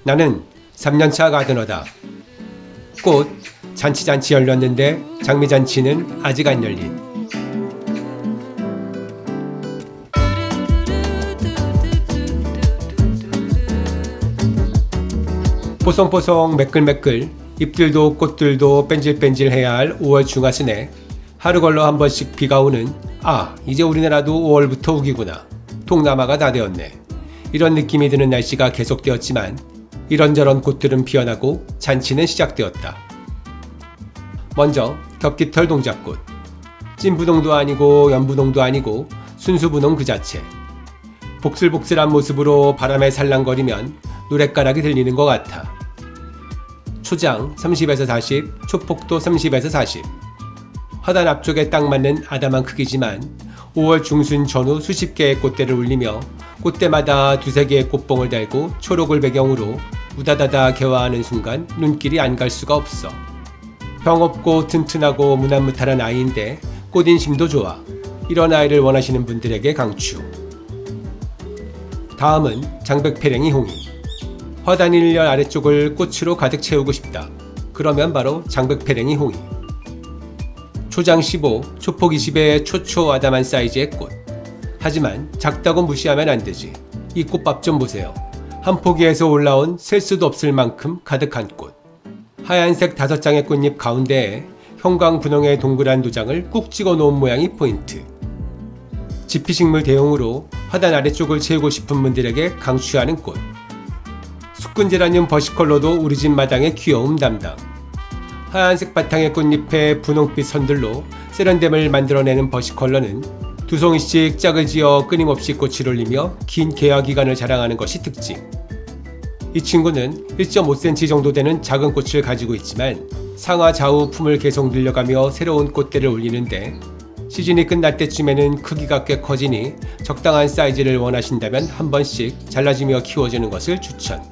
나는 3년차 가드너다. 꽃 잔치 열렸는데 장미잔치는 아직 안 열린. 뽀송뽀송 매끌매끌 잎들도 꽃들도 뺀질뺀질해야 할 5월 중하순에 하루 걸러 한 번씩 비가 오는 이제 우리나라도 5월부터 우기구나. 동남아가 다 되었네. 이런 느낌이 드는 날씨가 계속되었지만 이런저런 꽃들은 피어나고 잔치는 시작되었다. 먼저 겹깃털 동작꽃. 찐분홍도 아니고 연분홍도 아니고 순수분홍 그 자체. 복슬복슬한 모습으로 바람에 살랑거리면 노랫가락이 들리는 것 같아. 초장 30에서 40, 초폭도 30에서 40. 화단 앞쪽에 딱 맞는 아담한 크기지만 5월 중순 전후 수십 개의 꽃대를 울리며 꽃대마다 두세 개의 꽃봉을 달고 초록을 배경으로 우다다다 개화하는 순간 눈길이 안 갈 수가 없어. 병없고 튼튼하고 무난무탈한 아이인데 꽃인심도 좋아. 이런 아이를 원하시는 분들에게 강추. 다음은 장백패랭이 홍이. 화단 1열 아래쪽을 꽃으로 가득 채우고 싶다. 그러면 바로 장백패랭이 홍이. 초장 15, 초폭 20의 초초 아담한 사이즈의 꽃. 하지만 작다고 무시하면 안 되지. 이 꽃밥 좀 보세요. 한 포기에서 올라온 셀 수도 없을 만큼 가득한 꽃. 하얀색 5장의 꽃잎 가운데에 형광분홍의 동그란 도장을 꾹 찍어 놓은 모양이 포인트. 지피식물 대용으로 화단 아래쪽을 채우고 싶은 분들에게 강추하는 꽃. 숙군제라늄 버시컬러도 우리 집 마당의 귀여움 담당. 하얀색 바탕의 꽃잎에 분홍빛 선들로 세련됨을 만들어내는 버시컬러는 두 송이씩 짝을 지어 끊임없이 꽃을 올리며 긴 개화 기간을 자랑하는 것이 특징. 이 친구는 1.5cm 정도 되는 작은 꽃을 가지고 있지만 상하 좌우 품을 계속 늘려가며 새로운 꽃대를 올리는데 시즌이 끝날 때쯤에는 크기가 꽤 커지니 적당한 사이즈를 원하신다면 한 번씩 잘라주며 키워주는 것을 추천.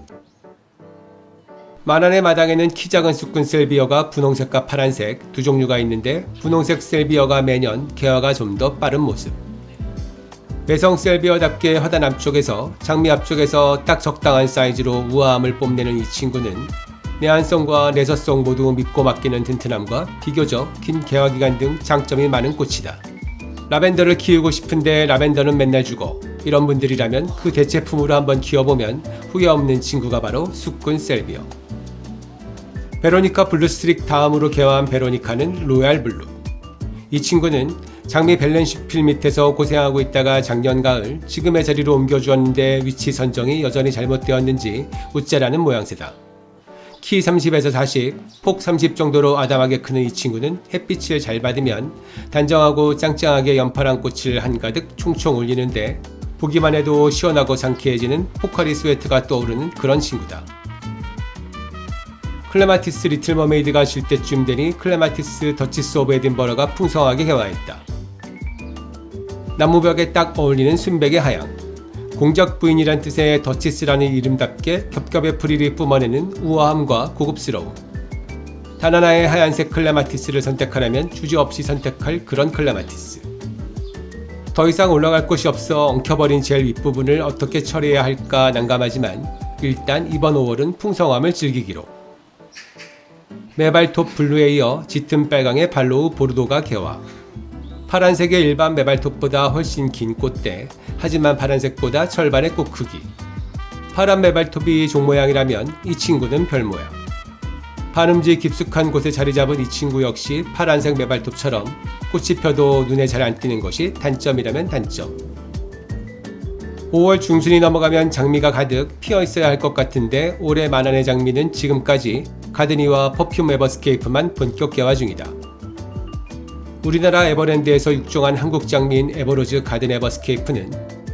만안의 마당에는 키 작은 쑥근 셀비어가 분홍색과 파란색 두 종류가 있는데 분홍색 셀비어가 매년 개화가 좀 더 빠른 모습. 매성 셀비어답게 화단 앞쪽에서 장미 앞쪽에서 딱 적당한 사이즈로 우아함을 뽐내는 이 친구는 내한성과 내서성 모두 믿고 맡기는 든든함과 비교적 긴 개화 기간 등 장점이 많은 꽃이다. 라벤더를 키우고 싶은데 라벤더는 맨날 죽어. 이런 분들이라면 그 대체품으로 한번 키워보면 후회 없는 친구가 바로 쑥근 셀비어. 베로니카 블루스트릭 다음으로 개화한 베로니카는 로얄 블루. 이 친구는 장미 밸런시필 밑에서 고생하고 있다가 작년 가을 지금의 자리로 옮겨주었는데 위치 선정이 여전히 잘못되었는지 웃자라는 모양새다. 키 30에서 40, 폭 30 정도로 아담하게 크는 이 친구는 햇빛을 잘 받으면 단정하고 짱짱하게 연파란 꽃을 한가득 총총 올리는데 보기만 해도 시원하고 상쾌해지는 포카리 스웨트가 떠오르는 그런 친구다. 클레마티스 리틀 머메이드가 질 때쯤 되니 클레마티스 더치스 오브 에딘버러가 풍성하게 개화했다. 나무벽에 딱 어울리는 순백의 하양. 공작 부인이란 뜻의 더치스라는 이름답게 겹겹의 프리를 뿜어내는 우아함과 고급스러움. 단 하나의 하얀색 클레마티스를 선택하려면 주저없이 선택할 그런 클레마티스. 더 이상 올라갈 곳이 없어 엉켜버린 젤 윗부분을 어떻게 처리해야 할까 난감하지만 일단 이번 5월은 풍성함을 즐기기로. 메발톱 블루에 이어 짙은 빨강의 발로우 보르도가 개화. 파란색의 일반 메발톱보다 훨씬 긴 꽃대, 하지만 파란색보다 절반의 꽃 크기. 파란 메발톱이 종모양이라면 이 친구는 별모양. 반음지 깊숙한 곳에 자리 잡은 이 친구 역시 파란색 메발톱처럼 꽃이 펴도 눈에 잘 안 띄는 것이 단점이라면 단점. 5월 중순이 넘어가면 장미가 가득 피어 있어야 할 것 같은데 올해 만안의 장미는 지금까지 가드니와 퍼퓸 에버스케이프만 본격 개화 중이다. 우리나라 에버랜드에서 육종한 한국 장미인 에버로즈 가든 에버스케이프는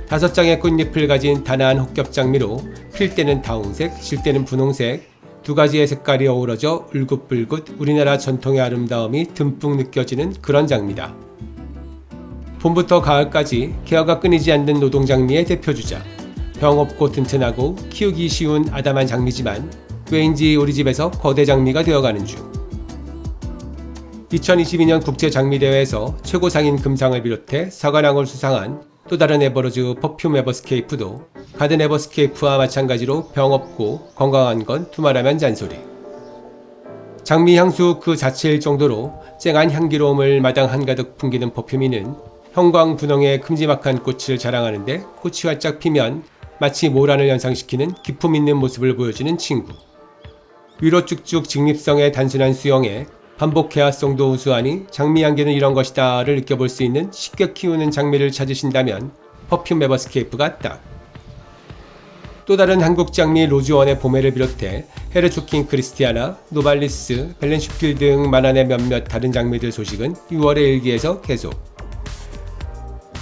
5장의 꽃잎을 가진 단아한 혹겹장미로 필 때는 다홍색, 질 때는 분홍색 두 가지의 색깔이 어우러져 울긋불긋 우리나라 전통의 아름다움이 듬뿍 느껴지는 그런 장미다. 봄부터 가을까지 개화가 끊이지 않는 노동장미의 대표주자. 병없고 튼튼하고 키우기 쉬운 아담한 장미지만 왜인지 우리 집에서 거대 장미가 되어가는 중. 2022년 국제장미대회에서 최고상인 금상을 비롯해 사관왕을 수상한 또 다른 에버로즈 퍼퓸 에버스케이프도 가든 에버스케이프와 마찬가지로 병 없고 건강한 건 두말하면 잔소리. 장미 향수 그 자체일 정도로 쨍한 향기로움을 마당 한가득 풍기는 퍼퓸이는 형광 분홍의 큼지막한 꽃을 자랑하는데 꽃이 활짝 피면 마치 모란을 연상시키는 기품 있는 모습을 보여주는 친구. 위로 쭉쭉 직립성의 단순한 수영에 반복 개화성도 우수하니 장미 향기는 이런 것이다를 느껴볼 수 있는 쉽게 키우는 장미를 찾으신다면 퍼퓸 에버스케이프가 딱. 또 다른 한국 장미 로즈원의 봄해를 비롯해 헤르초킹 크리스티아나, 노발리스, 벨렌슈필 등 만안의 몇몇 다른 장미들 소식은 6월의 일기에서 계속.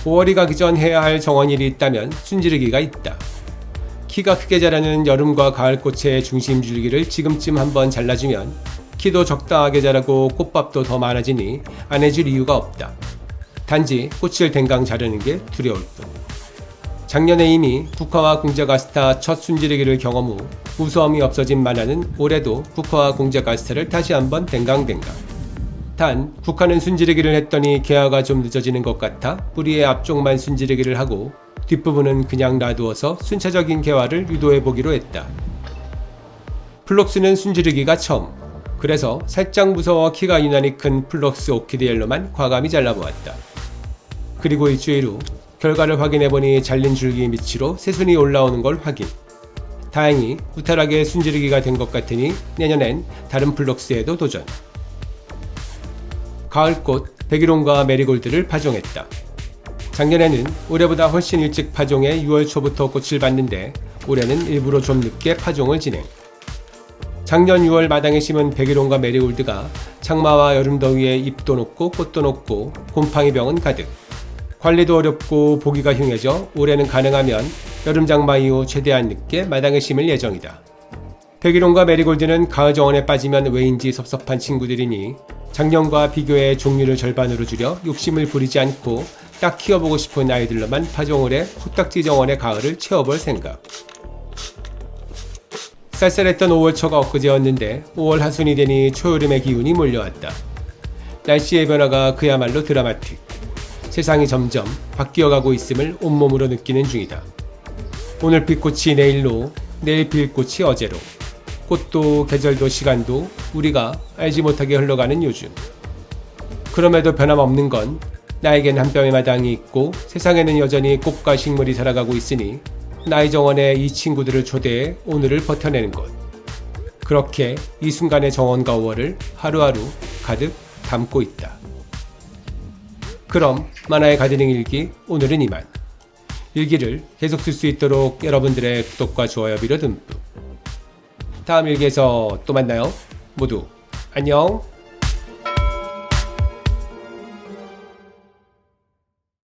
5월이 가기 전 해야 할 정원일이 있다면 순지르기가 있다. 키가 크게 자라는 여름과 가을꽃의 중심 줄기를 지금쯤 한번 잘라주면 키도 적당하게 자라고 꽃밥도 더 많아지니 안 해줄 이유가 없다. 단지 꽃을 댕강 자르는 게 두려울 뿐. 작년에 이미 국화와 공작 아스타 첫 순지르기를 경험 후 무서움이 없어진 만화는 올해도 국화와 공작 아스타를 다시 한번 댕강댕강. 단 국화는 순지르기를 했더니 개화가 좀 늦어지는 것 같아 뿌리의 앞쪽만 순지르기를 하고 뒷부분은 그냥 놔두어서 순차적인 개화를 유도해보기로 했다. 플록스는 순지르기가 처음. 그래서 살짝 무서워 키가 유난히 큰 플럭스 오키드엘로만 과감히 잘라보았다. 그리고 일주일 후 결과를 확인해보니 잘린 줄기 밑으로 새순이 올라오는 걸 확인. 다행히 무탈하게 순지르기가 된 것 같으니 내년엔 다른 플럭스에도 도전. 가을꽃 백일홍과 메리골드를 파종했다. 작년에는 올해보다 훨씬 일찍 파종해 6월 초부터 꽃을 봤는데 올해는 일부러 좀 늦게 파종을 진행. 작년 6월 마당에 심은 백일홍과 메리골드가 장마와 여름더위에 잎도 녹고 꽃도 녹고 곰팡이병은 가득. 관리도 어렵고 보기가 흉해져 올해는 가능하면 여름 장마 이후 최대한 늦게 마당에 심을 예정이다. 백일홍과 메리골드는 가을 정원에 빠지면 왜인지 섭섭한 친구들이니 작년과 비교해 종류를 절반으로 줄여 욕심을 부리지 않고 딱 키워보고 싶은 아이들로만 파종을 해 코딱지 정원의 가을을 채워볼 생각. 쌀쌀했던 5월 초가 엊그제였는데 5월 하순이 되니 초여름의 기운이 몰려왔다. 날씨의 변화가 그야말로 드라마틱. 세상이 점점 바뀌어가고 있음을 온몸으로 느끼는 중이다. 오늘 필 꽃이 내일로, 내일 필 꽃이 어제로. 꽃도 계절도 시간도 우리가 알지 못하게 흘러가는 요즘. 그럼에도 변함없는 건 나에겐 한 뼘의 마당이 있고 세상에는 여전히 꽃과 식물이 살아가고 있으니 나의 정원에 이 친구들을 초대해 오늘을 버텨내는 것. 그렇게 이 순간의 정원과 5월을 하루하루 가득 담고 있다. 그럼 만화의 가드닝 일기 오늘은 이만. 일기를 계속 쓸 수 있도록 여러분들의 구독과 좋아요 빌어 듬뿍. 다음 일기에서 또 만나요. 모두 안녕.